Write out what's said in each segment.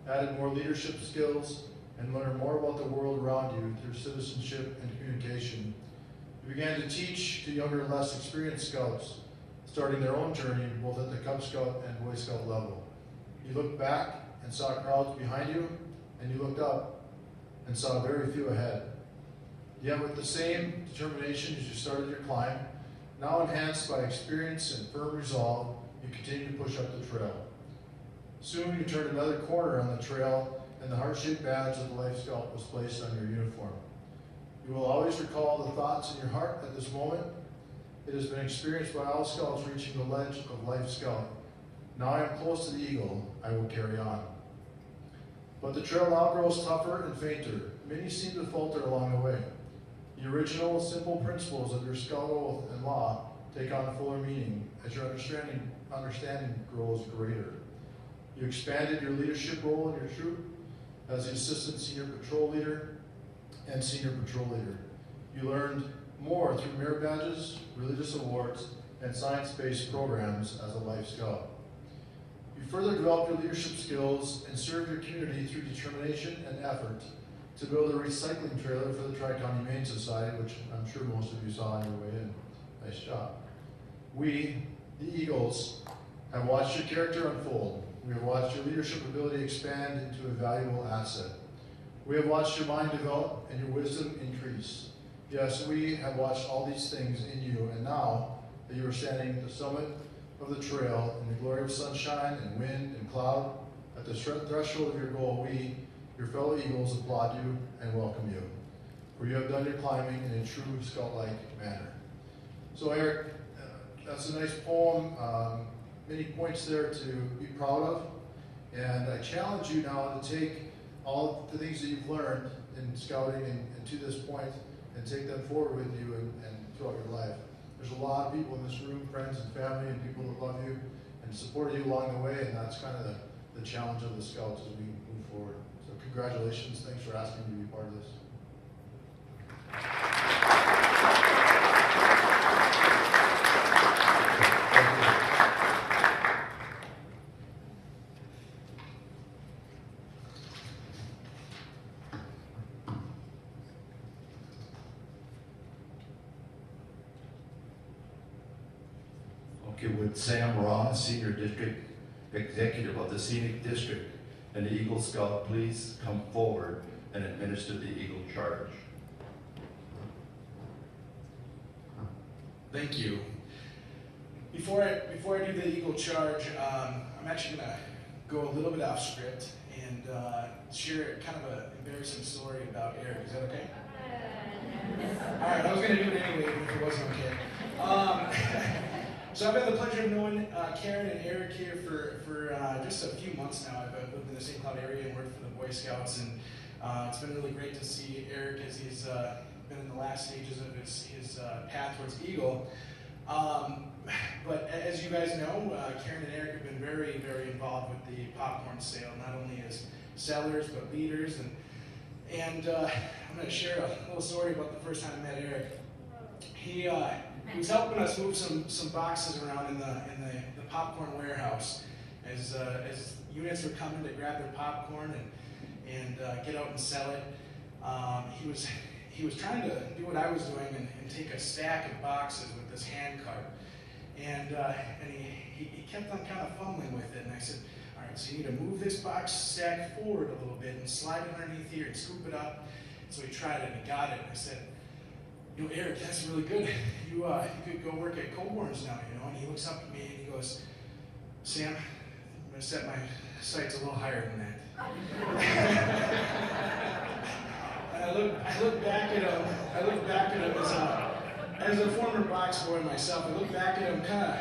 added more leadership skills, and learned more about the world around you through citizenship and communication. You began to teach to younger, less experienced scouts, starting their own journey both at the Cub Scout and Boy Scout level. You looked back and saw crowds behind you, and you looked up and saw very few ahead. Yet with the same determination as you started your climb, now enhanced by experience and firm resolve, you continue to push up the trail. Soon you turned another corner on the trail, and the heart-shaped badge of the Life Scout was placed on your uniform. You will always recall the thoughts in your heart at this moment. It has been experienced by all scouts reaching the ledge of Life Scout. Now I am close to the eagle, I will carry on. But the trail now grows tougher and fainter. Many seem to falter along the way. The original, simple principles of your scout oath and law take on fuller meaning as your understanding grows greater. You expanded your leadership role in your troop as the assistant senior patrol leader and senior patrol leader. You learned more through merit badges, religious awards, and science-based programs as a Life Scout. You further developed your leadership skills and served your community through determination and effort to build a recycling trailer for the Tri-County Humane Society, which I'm sure most of you saw on your way in. Nice job. We, the Eagles, have watched your character unfold. We have watched your leadership ability expand into a valuable asset. We have watched your mind develop and your wisdom increase. Yes, we have watched all these things in you, and now that you are standing at the summit of the trail in the glory of sunshine and wind and cloud, at the threshold of your goal, we, your fellow Eagles, applaud you and welcome you, for you have done your climbing in a true scout-like manner. So Eric, that's a nice poem, many points there to be proud of, and I challenge you now to take all the things that you've learned in scouting and to this point and take them forward with you and throughout your life. There's a lot of people in this room, friends and family, and people that love you and support you along the way, and that's kind of the challenge of the Scouts as we move forward. So congratulations, thanks for asking me to be part of this. Okay, would Sam Ross, Senior District Executive of the Scenic District and the Eagle Scout, please come forward and administer the Eagle Charge. Thank you. Before I do the Eagle Charge, I'm actually going to go a little bit off script and share kind of an embarrassing story about Eric. Is that okay? All right, I was going to do it anyway, even if it wasn't okay. So I've had the pleasure of knowing Karen and Eric here for just a few months now. I've lived in the St. Cloud area and worked for the Boy Scouts, and it's been really great to see Eric as he's been in the last stages of his path towards Eagle. But as you guys know, Karen and Eric have been very, very involved with the popcorn sale, not only as sellers but leaders. And I'm going to share a little story about the first time I met Eric. He was helping us move some boxes around in the popcorn warehouse as units were coming to grab their popcorn and get out and sell it. He was trying to do what I was doing and take a stack of boxes with this hand cart, and he kept on kind of fumbling with it. And I said, all right, so you need to move this box stack forward a little bit and slide it underneath here and scoop it up. So he tried it and he got it. And I said, you know, Eric, that's really good. You could go work at Coborn's now, you know. And he looks up at me and he goes, Sam, I'm going to set my sights a little higher than that. And I look back at him as a former box boy myself. I look back at him, kind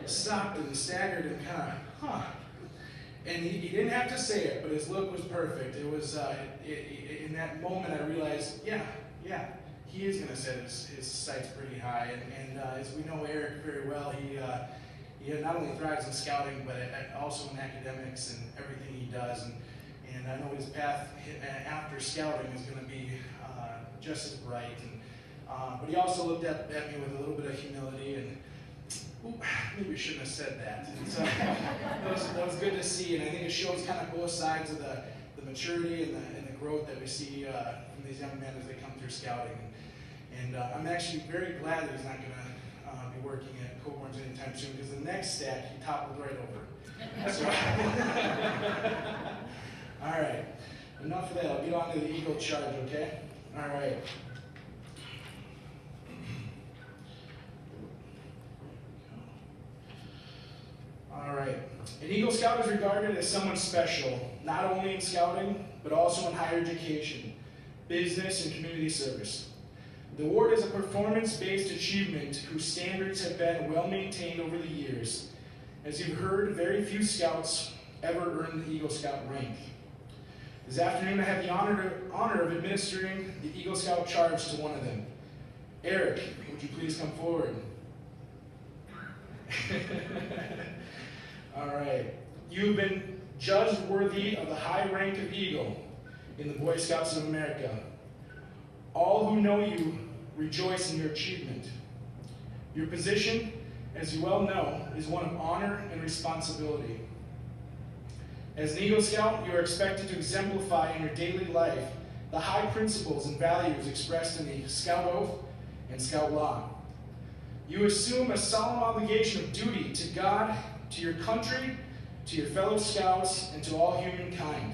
of stopped and staggered and kind of, And he didn't have to say it, but his look was perfect. It was in that moment I realized, yeah, he is going to set his sights pretty high. And as we know Eric very well, he not only thrives in scouting, but also in academics and everything he does. And I know his path after scouting is going to be just as bright. But he also looked at me with a little bit of humility, and Ooh, maybe we shouldn't have said that. So, that was good to see, and I think it shows kind of both sides of the maturity and the growth that we see from these young men as they come through scouting. And I'm actually very glad that he's not going to be working at Coborn's anytime soon, because the next stack he toppled right over. So, all right, enough of that. I'll get on to the Eagle charge, okay? All right. All right. An Eagle Scout is regarded as someone special, not only in scouting, but also in higher education, business, and community service. The award is a performance-based achievement whose standards have been well maintained over the years. As you've heard, very few scouts ever earn the Eagle Scout rank. This afternoon, I have the honor of administering the Eagle Scout charge to one of them. Eric, would you please come forward? All right. You've been judged worthy of the high rank of Eagle in the Boy Scouts of America. All who know you rejoice in your achievement. Your position, as you well know, is one of honor and responsibility. As an Eagle Scout, you are expected to exemplify in your daily life the high principles and values expressed in the Scout Oath and Scout Law. You assume a solemn obligation of duty to God, to your country, to your fellow Scouts, and to all humankind.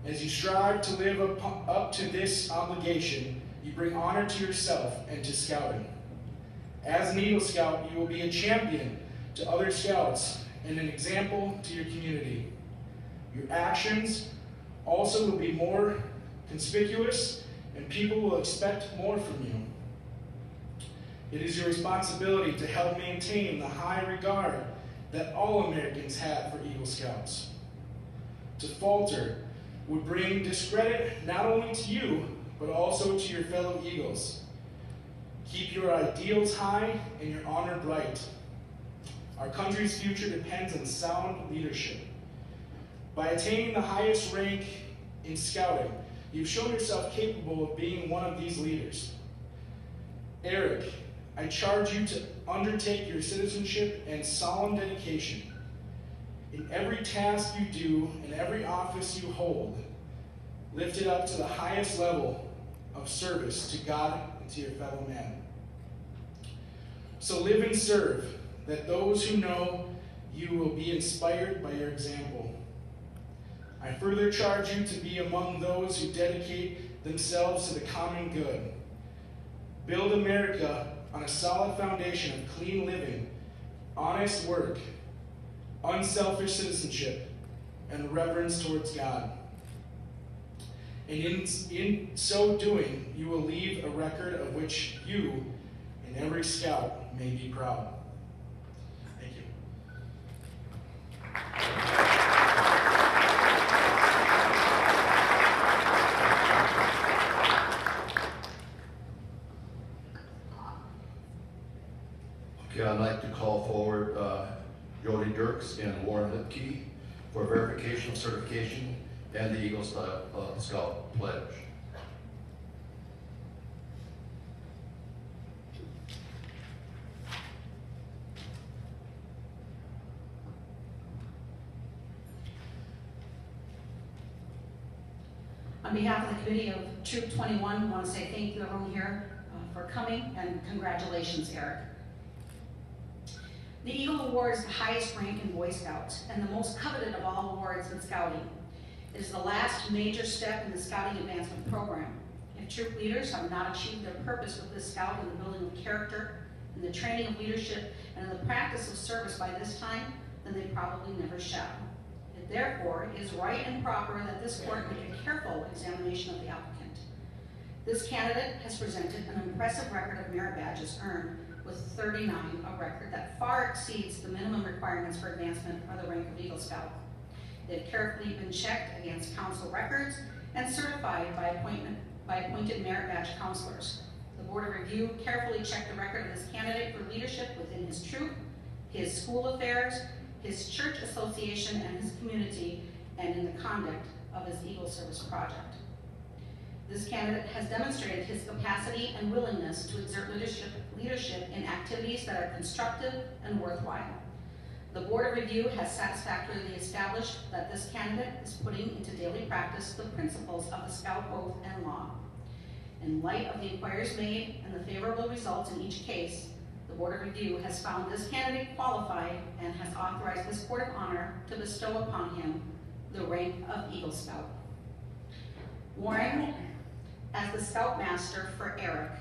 As you strive to live up to this obligation, you bring honor to yourself and to Scouting. As an Eagle Scout, you will be a champion to other Scouts and an example to your community. Your actions also will be more conspicuous, and people will expect more from you. It is your responsibility to help maintain the high regard that all Americans have for Eagle Scouts. To falter would bring discredit not only to you, but also to your fellow Eagles. Keep your ideals high and your honor bright. Our country's future depends on sound leadership. By attaining the highest rank in scouting, you've shown yourself capable of being one of these leaders. Eric, I charge you to undertake your citizenship and solemn dedication. In every task you do, in every office you hold, lift it up to the highest level of service to God and to your fellow man. So live and serve, that those who know you will be inspired by your example. I further charge you to be among those who dedicate themselves to the common good. Build America on a solid foundation of clean living, honest work, unselfish citizenship, and reverence towards God. And in so doing, you will leave a record of which you and every scout may be proud. Thank you. Okay, I'd like to call forward Jody Dirks and Warren Lipke for verification of certification and the Eagle Scout Pledge. On behalf of the committee of Troop 21, I want to say thank you everyone here for coming, and congratulations, Eric. The Eagle Award is the highest rank in Boy Scouts and the most coveted of all awards in Scouting. It is the last major step in the Scouting Advancement Program. If troop leaders have not achieved their purpose with this Scout in the building of character, in the training of leadership, and in the practice of service by this time, then they probably never shall. It therefore is right and proper that this court make a careful examination of the applicant. This candidate has presented an impressive record of merit badges earned, with 39, a record that far exceeds the minimum requirements for advancement or the rank of Eagle Scout. They've carefully been checked against council records and certified by appointed merit badge counselors. The Board of Review carefully checked the record of this candidate for leadership within his troop, his school affairs, his church association and his community, and in the conduct of his Eagle Service project. This candidate has demonstrated his capacity and willingness to exert leadership in activities that are constructive and worthwhile. The Board of Review has satisfactorily established that this candidate is putting into daily practice the principles of the Scout Oath and law. In light of the inquiries made and the favorable results in each case, the Board of Review has found this candidate qualified and has authorized this Court of Honor to bestow upon him the rank of Eagle Scout. Warren, as the Scoutmaster for Eric,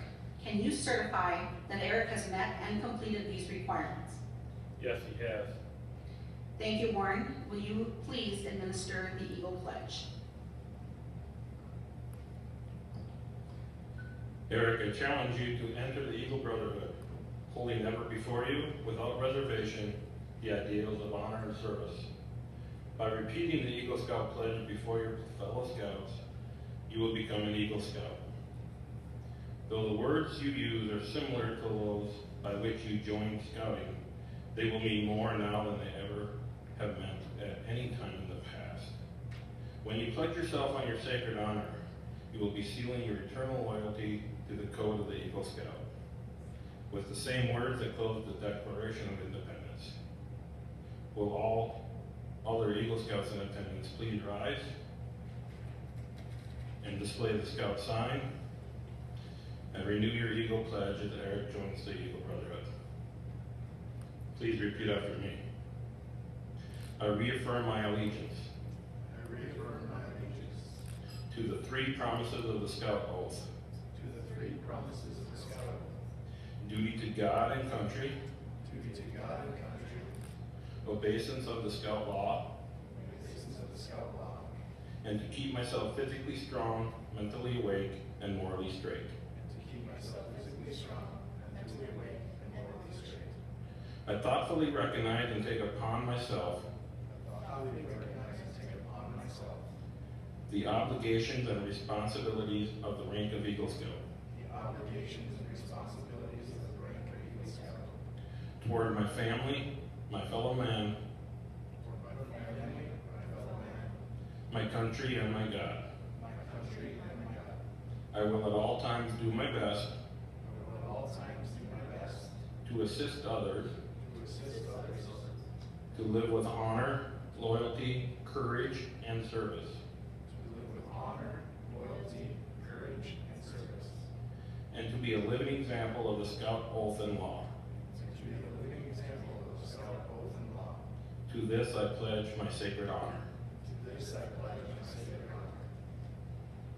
can you certify that Eric has met and completed these requirements? Yes, he has. Thank you, Warren. Will you please administer the Eagle Pledge? Eric, I challenge you to enter the Eagle Brotherhood, holding ever before you, without reservation, the ideals of honor and service. By repeating the Eagle Scout Pledge before your fellow Scouts, you will become an Eagle Scout. Though the words you use are similar to those by which you joined Scouting, they will mean more now than they ever have meant at any time in the past. When you pledge yourself on your sacred honor, you will be sealing your eternal loyalty to the code of the Eagle Scout, with the same words that close the Declaration of Independence. Will all other Eagle Scouts in attendance please rise and display the Scout sign and renew your Eagle Pledge as Eric joins the Eagle Brotherhood. Please repeat after me. I reaffirm my allegiance. I reaffirm my allegiance To the three promises of the Scout Oath. to the three promises of the Scout Oath, Duty to God and country. duty to God and country, Obeisance of the Scout Law. obeisance of the Scout law, And to keep myself physically strong, mentally awake, and morally straight. and to keep myself physically strong, mentally awake, and morally straight. I thoughtfully recognize and take upon myself I thoroughly recognize and take upon myself the obligations and responsibilities of the rank of Eagle Scout the obligations and responsibilities of the rank of Eagle Scout toward my family, my fellow man, toward my family, my fellow man, my country, and my God. my country, and my God. I will at all times do my best I will at all times do my best to assist others, to assist others, to live with honor, loyalty, courage, and service, to live with honor, loyalty, courage, and service, and to be a living example of the Scout Oath and Law. and to be a living example of the Scout Oath and law. To this I pledge my sacred honor. To this I pledge my sacred honor.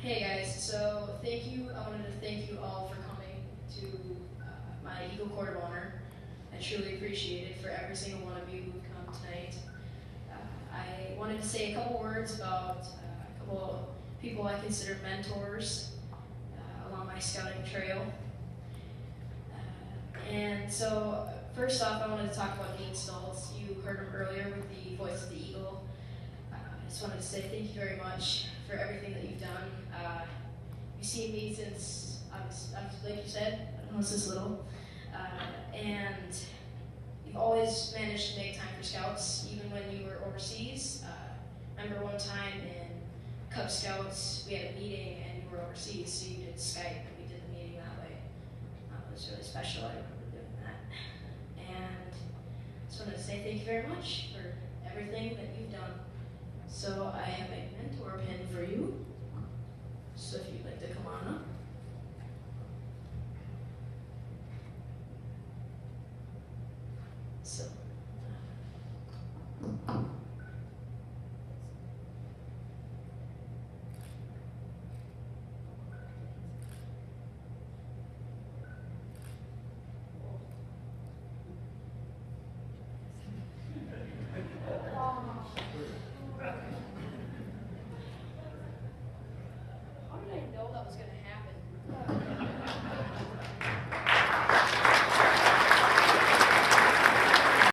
Hey guys, so thank you. I wanted to thank you all for coming to my Eagle Court of Honor. I truly appreciate it for every single one of you who've come tonight. I wanted to say a couple words about a couple people I consider mentors along my scouting trail. And so, first off, I wanted to talk about Nate Stoltz. You heard him earlier with the Voice of the Eagle. I just wanted to say thank you very much for everything that you've done. You've seen me since I was, like you said, I was this little. And you've always managed to make time for Scouts, even when you were overseas. Remember one time in Cub Scouts, we had a meeting and you were overseas, so you did Skype and we did the meeting that way. It was really special, I remember doing that. And I just wanted to say thank you very much for everything that you've done. So I have a mentor pin for you. So if you'd like to come on up. So